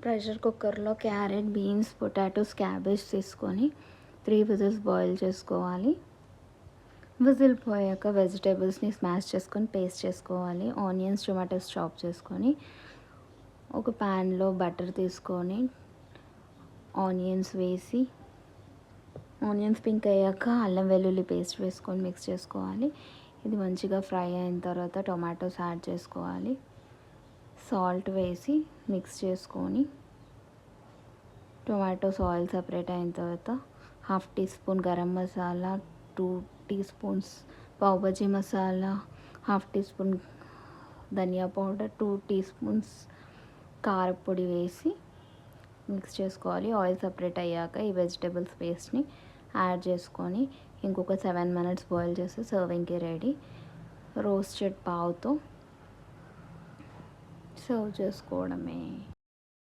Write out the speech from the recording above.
Pressure కుక్కర్లో carrot, beans, potatoes, cabbage తీసుకొని 3 whistles boil చేసుకోవాలి. విజిల్ పోయాక వెజిటేబుల్స్ని స్మాష్ చేసుకొని పేస్ట్ చేసుకోవాలి. ఆనియన్స్, టొమాటోస్ చాప్ చేసుకొని ఒక ప్యాన్లో బటర్ తీసుకొని ఆనియన్స్ వేసి, ఆనియన్స్ పింక్ అయ్యాక అల్లం వెల్లుల్లి పేస్ట్ వేసుకొని మిక్స్ చేసుకోవాలి. ఇది మంచిగా ఫ్రై అయిన తర్వాత టొమాటోస్ యాడ్ చేసుకోవాలి. సాల్ట్ వేసి మిక్స్ చేసుకొని టొమాటోస్ ఆయిల్ సపరేట్ అయిన తర్వాత 1/2 teaspoon garam masala, 2 teaspoons pav bhaji masala, 1/2 teaspoon ధనియా పౌడర్, 2 టీ స్పూన్స్ కారపొడి వేసి మిక్స్ చేసుకోవాలి. ఆయిల్ సపరేట్ అయ్యాక ఈ వెజిటేబుల్స్ పేస్ట్ని యాడ్ చేసుకొని ఇంకొక 7 మినిట్స్ బాయిల్ చేస్తే సర్వింగ్కి రెడీ. రోస్టెడ్ పావుతో సర్వ్ చేసుకోవడమే.